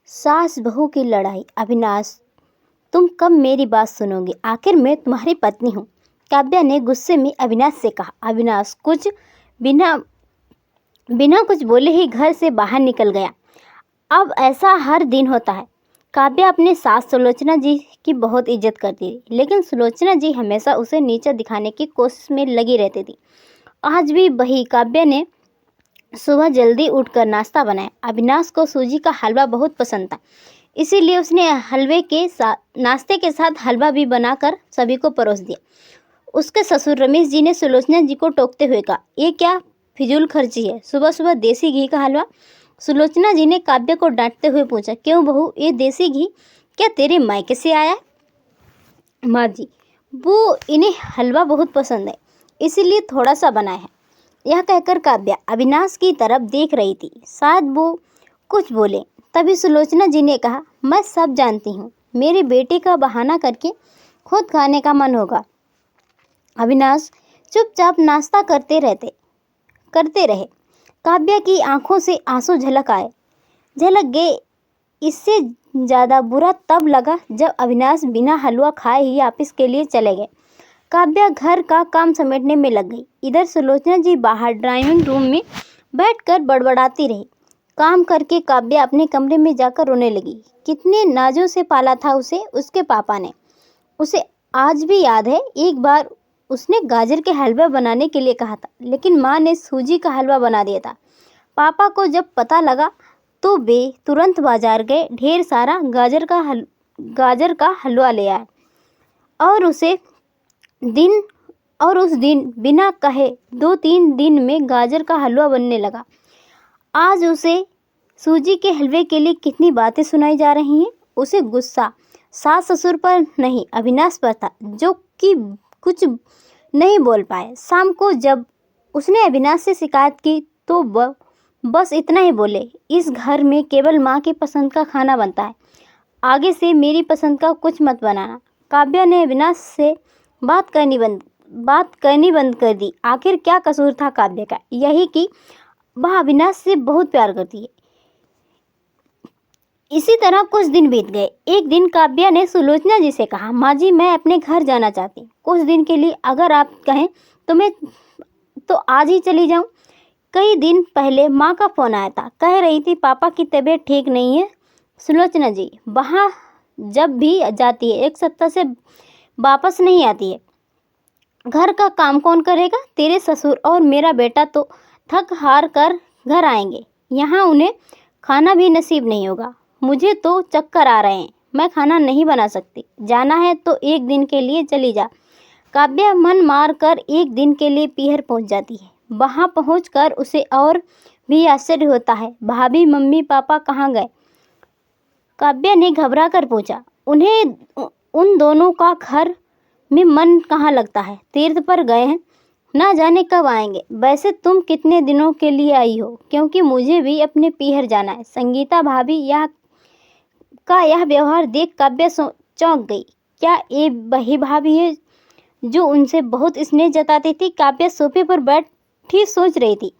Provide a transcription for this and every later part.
सास बहू की लड़ाई। अविनाश, तुम कब मेरी बात सुनोगे? आखिर मैं तुम्हारी पत्नी हूँ, काव्या ने गुस्से में अविनाश से कहा। अविनाश कुछ बिना बिना कुछ बोले ही घर से बाहर निकल गया। अब ऐसा हर दिन होता है। काव्या अपने सास सुलोचना जी की बहुत इज्जत करती थी, लेकिन सुलोचना जी हमेशा उसे नीचा दिखाने की कोशिश में लगी रहती थी। आज भी वही। काव्या ने सुबह जल्दी उठकर नाश्ता बनाया। अविनाश को सूजी का हलवा बहुत पसंद था, इसीलिए उसने हलवे के साथ नाश्ते के साथ हलवा भी बनाकर सभी को परोस दिया। उसके ससुर रमेश जी ने सुलोचना जी को टोकते हुए कहा, ये क्या फिजूल खर्ची है, सुबह सुबह देसी घी का हलवा। सुलोचना जी ने काव्य को डांटते हुए पूछा, क्यों बहू, ये देसी घी क्या तेरे मायके से आया है? माँ जी, वो इन्हें हलवा बहुत पसंद है, इसीलिए थोड़ा सा बनाया है। यह कहकर काव्या अविनाश की तरफ देख रही थी, शायद वो कुछ बोले। तभी सुलोचना जी ने कहा, मैं सब जानती हूँ, मेरे बेटे का बहाना करके खुद खाने का मन होगा। अविनाश चुपचाप नाश्ता करते रहे। काव्या की आंखों से आंसू झलक गए। इससे ज़्यादा बुरा तब लगा जब अविनाश बिना हलवा खाए ही ऑफिस के लिए चले गए। काव्या घर का काम समेटने में लग गई। इधर सुलोचना जी बाहर ड्राइंग रूम में बैठकर बड़बड़ाती रही। काम करके काव्या अपने कमरे में जाकर रोने लगी। कितने नाजों से पाला था उसे उसके पापा ने। उसे आज भी याद है, एक बार उसने गाजर के हलवा बनाने के लिए कहा था, लेकिन माँ ने सूजी का हलवा बना दिया था। पापा को जब पता लगा तो वे तुरंत बाजार गए, ढेर सारा गाजर का हलवा ले आए और उस दिन बिना कहे 2-3 दिन में गाजर का हलवा बनने लगा। आज उसे सूजी के हलवे के लिए कितनी बातें सुनाई जा रही हैं। उसे गुस्सा सास ससुर पर नहीं, अविनाश पर था, जो कि कुछ नहीं बोल पाए। शाम को जब उसने अविनाश से शिकायत की तो बस इतना ही बोले, इस घर में केवल माँ की पसंद का खाना बनता है, आगे से मेरी पसंद का कुछ मत बनाना। काव्या ने अविनाश से बात करनी बंद कर दी। आखिर क्या कसूर था काव्य का? यही कि वह अविनाश से बहुत प्यार करती है। इसी तरह कुछ दिन बीत गए। एक दिन काव्या ने सुलोचना जी से कहा, माँ जी, मैं अपने घर जाना चाहती हूँ कुछ दिन के लिए। अगर आप कहें तो मैं तो आज ही चली जाऊँ। कई दिन पहले माँ का फ़ोन आया था, कह रही थी पापा की तबीयत ठीक नहीं है। सुलोचना जी वहाँ जब भी जाती है 1 सप्ताह से वापस नहीं आती है। घर का काम कौन करेगा? तेरे ससुर और मेरा बेटा तो थक हार कर घर आएंगे, यहाँ उन्हें खाना भी नसीब नहीं होगा। मुझे तो चक्कर आ रहे हैं, मैं खाना नहीं बना सकती। जाना है तो 1 दिन के लिए चली जा। काव्या मन मार कर 1 दिन के लिए पीहर पहुंच जाती है। वहां पहुंचकर उसे और भी आश्चर्य होता है। भाभी मम्मी पापा कहाँ गए? काव्या ने घबरा कर पूछा। उन दोनों का घर में मन कहाँ लगता है, तीर्थ पर गए हैं, ना जाने कब आएंगे। वैसे तुम कितने दिनों के लिए आई हो? क्योंकि मुझे भी अपने पीहर जाना है। संगीता भाभी यह व्यवहार देख काव्या चौंक गई। क्या ये वही भाभी है जो उनसे बहुत स्नेह जताती थी? काव्या सोफे पर बैठी सोच रही थी।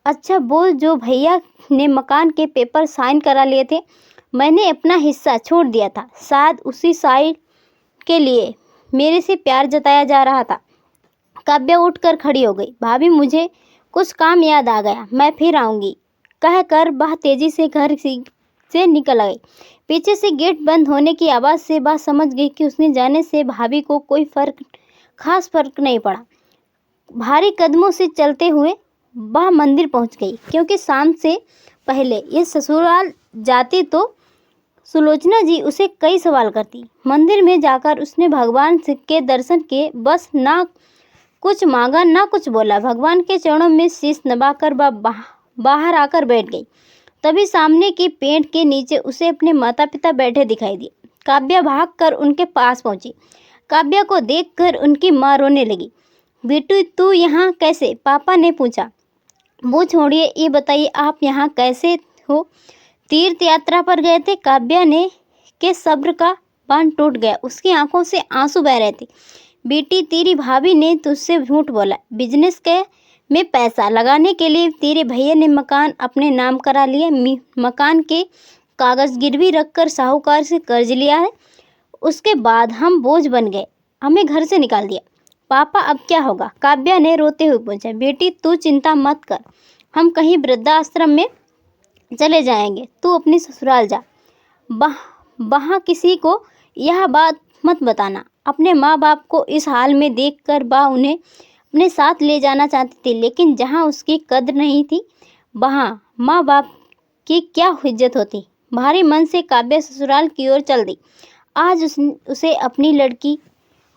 अच्छा, बोल, जो भैया ने मकान के पेपर साइन करा लिए थे, मैंने अपना हिस्सा छोड़ दिया था, शायद उसी साइन के लिए मेरे से प्यार जताया जा रहा था। काव्या उठकर खड़ी हो गई। भाभी, मुझे कुछ काम याद आ गया, मैं फिर आऊँगी, कहकर वह तेजी से घर से निकल गई। पीछे से गेट बंद होने की आवाज़ से वह समझ गई कि उसने जाने से भाभी को कोई खास फर्क नहीं पड़ा। भारी कदमों से चलते हुए वह मंदिर पहुंच गई, क्योंकि शाम से पहले ये ससुराल जाती तो सुलोचना जी उसे कई सवाल करती। मंदिर में जाकर उसने भगवान के दर्शन किए, बस ना कुछ मांगा ना कुछ बोला। भगवान के चरणों में शीश नवाकर वह बाहर आकर बैठ गई। तभी सामने के पेड़ के नीचे उसे अपने माता पिता बैठे दिखाई दिए। काव्या भागकर उनके पास पहुंची। काव्या को देखकर उनकी माँ रोने लगी। बेटू, तू यहाँ कैसे? पापा ने पूछा। वो छोड़िए, ये बताइए आप यहाँ कैसे हो? तीर्थ यात्रा पर गए थे। काव्या के सब्र का बांध टूट गया। उसकी आंखों से आंसू बह रहे थे। बेटी, तेरी भाभी ने तुझसे झूठ बोला। बिजनेस में पैसा लगाने के लिए तेरे भैया ने मकान अपने नाम करा लिया। मकान के कागज़ गिरवी रखकर साहूकार से कर्ज लिया है। उसके बाद हम बोझ बन गए, हमें घर से निकाल दिया। पापा अब क्या होगा? काव्या ने रोते हुए पूछा। बेटी तू चिंता मत कर, हम कहीं वृद्धाश्रम में चले जाएंगे, तू अपनी ससुराल जा। वहाँ किसी को यह बात मत बताना। अपने माँ बाप को इस हाल में देखकर बा उन्हें अपने साथ ले जाना चाहती थी, लेकिन जहाँ उसकी कद्र नहीं थी वहाँ माँ बाप की क्या इज्जत होती। भारी मन से काव्या ससुराल की ओर चल दी। आज उसे अपनी लड़की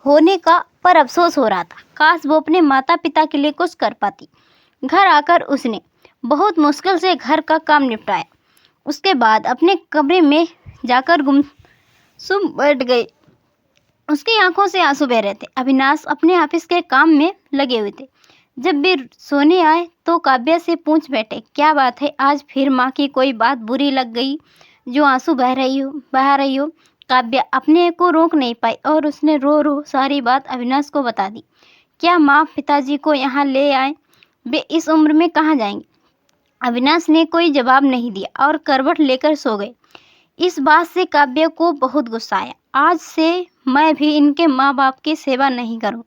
होने का पर अफसोस हो रहा था। काश वो अपने माता पिता के लिए कुछ कर पाती। घर आकर उसने बहुत मुश्किल से घर का काम निपटाया। उसके बाद अपने कमरे में जाकर गुमसुम बैठ गई। उसकी आंखों से आंसू बह रहे थे। अविनाश अपने ऑफिस के काम में लगे हुए थे। जब भी सोने आए तो काव्या से पूछ बैठे, क्या बात है, आज फिर माँ की कोई बात बुरी लग गई जो आंसू बहा रही हो? काव्या अपने को रोक नहीं पाई और उसने रो रो सारी बात अविनाश को बता दी। क्या माँ पिताजी को यहाँ ले आए? वे इस उम्र में कहाँ जाएंगे? अविनाश ने कोई जवाब नहीं दिया और करवट लेकर सो गए। इस बात से काव्या को बहुत गुस्सा आया। आज से मैं भी इनके माँ बाप की सेवा नहीं करूँ,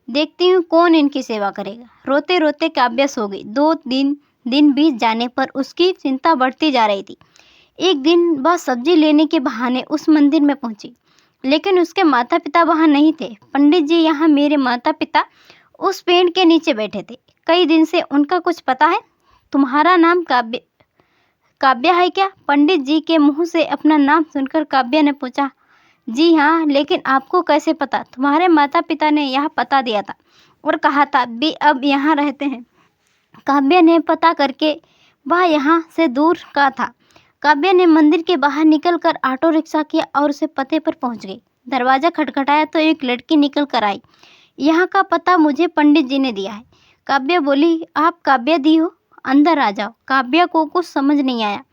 देखती हूँ कौन इनकी सेवा करेगा। रोते रोते काव्या सो गई। 2 दिन बीत जाने पर उसकी चिंता बढ़ती जा रही थी। एक दिन वह सब्जी लेने के बहाने उस मंदिर में पहुंची, लेकिन उसके माता पिता वहां नहीं थे। पंडित जी, यहाँ मेरे माता पिता उस पेड़ के नीचे बैठे थे। कई दिन से उनका कुछ पता है? तुम्हारा नाम काव्या है क्या? पंडित जी के मुंह से अपना नाम सुनकर काव्या ने पूछा। जी हाँ, लेकिन आपको कैसे पता? तुम्हारे माता पिता ने यह पता दिया था और कहा था वे अब यहाँ रहते हैं। काव्या ने पता करके वह यहाँ से दूर का था। काव्या ने मंदिर के बाहर निकलकर ऑटो रिक्शा किया और उसे पते पर पहुंच गई। दरवाज़ा खटखटाया तो एक लड़की निकल कर आई। यहाँ का पता मुझे पंडित जी ने दिया है। काव्या बोली, आप काव्या दी हो? अंदर आ जाओ। काव्या को कुछ समझ नहीं आया।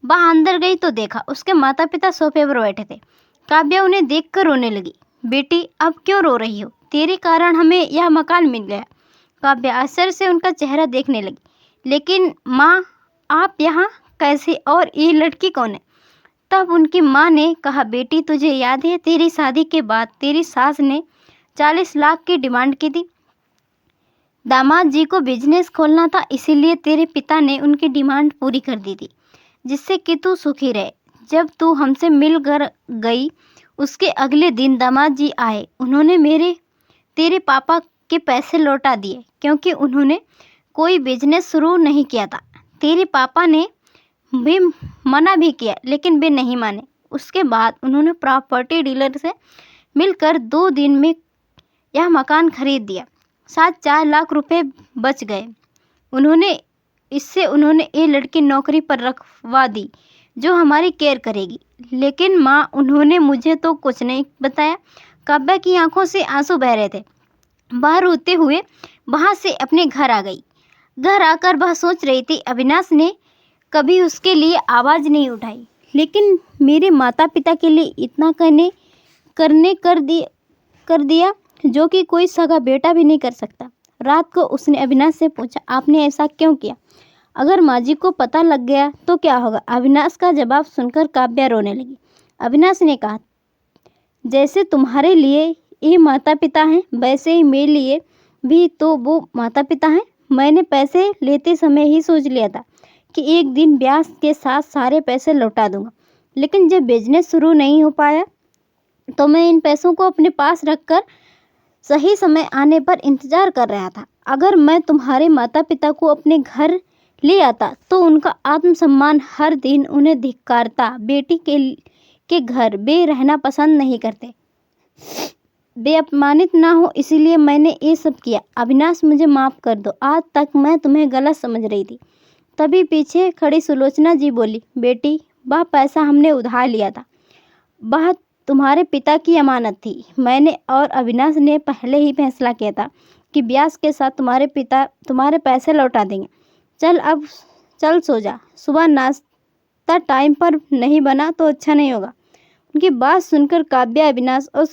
वह अंदर गई तो देखा उसके माता पिता सोफे पर बैठे थे। काव्या उन्हें देखकर रोने लगी। बेटी अब क्यों रो रही हो? तेरे कारण हमें यह मकान मिल गया। काव्या आश्चर्य से उनका चेहरा देखने लगी। लेकिन माँ, आप यहाँ कैसे, और ये लड़की कौन है? तब उनकी माँ ने कहा, बेटी तुझे याद है तेरी शादी के बाद तेरी सास ने 40 लाख की डिमांड की थी। दामाद जी को बिजनेस खोलना था, इसीलिए तेरे पिता ने उनकी डिमांड पूरी कर दी थी, जिससे कि तू सुखी रहे। जब तू हमसे मिल कर गई उसके अगले दिन दामाद जी आए। उन्होंने तेरे पापा के पैसे लौटा दिए, क्योंकि उन्होंने कोई बिजनेस शुरू नहीं किया था। तेरे पापा ने भी मना भी किया, लेकिन वे नहीं माने। उसके बाद उन्होंने प्रॉपर्टी डीलर से मिलकर 2 दिन में यह मकान खरीद दिया। साथ 4 लाख रुपए बच गए। उन्होंने ये लड़की नौकरी पर रखवा दी जो हमारी केयर करेगी। लेकिन माँ, उन्होंने मुझे तो कुछ नहीं बताया। काव्या की आंखों से आंसू बह रहे थे। वह रोते हुए वहाँ से अपने घर आ गई। घर आकर वह सोच रही थी, अविनाश ने कभी उसके लिए आवाज़ नहीं उठाई, लेकिन मेरे माता पिता के लिए इतना कर दिया जो कि कोई सगा बेटा भी नहीं कर सकता। रात को उसने अविनाश से पूछा, आपने ऐसा क्यों किया? अगर माँ जी को पता लग गया तो क्या होगा? अविनाश का जवाब सुनकर काव्या रोने लगी। अविनाश ने कहा, जैसे तुम्हारे लिए ये माता पिता हैं, वैसे ही मेरे लिए भी तो वो माता पिता हैं। मैंने पैसे लेते समय ही सोच लिया था कि एक दिन ब्याज के साथ सारे पैसे लौटा दूंगा, लेकिन जब बिजनेस शुरू नहीं हो पाया तो मैं इन पैसों को अपने पास रखकर सही समय आने पर इंतज़ार कर रहा था। अगर मैं तुम्हारे माता पिता को अपने घर ले आता तो उनका आत्मसम्मान हर दिन उन्हें धिक्कारता। बेटी के घर वे रहना पसंद नहीं करते, वे अपमानित ना हो, इसीलिए मैंने ये सब किया। अविनाश, मुझे माफ़ कर दो, आज तक मैं तुम्हें गलत समझ रही थी। तभी पीछे खड़ी सुलोचना जी बोली, बेटी वह पैसा हमने उधार लिया था, वह तुम्हारे पिता की अमानत थी। मैंने और अविनाश ने पहले ही फैसला किया था कि ब्याज के साथ तुम्हारे पिता तुम्हारे पैसे लौटा देंगे। चल सो जा, सुबह नाश्ता टाइम पर नहीं बना तो अच्छा नहीं होगा। उनकी बात सुनकर काव्या, अविनाश और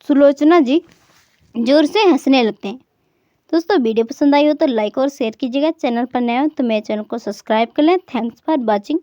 सुलोचना जी जोर से हंसने लगते हैं। दोस्तों, वीडियो पसंद आई हो तो लाइक और शेयर कीजिएगा। चैनल पर नए हो तो मेरे चैनल को सब्सक्राइब कर लें। Thanks for watching.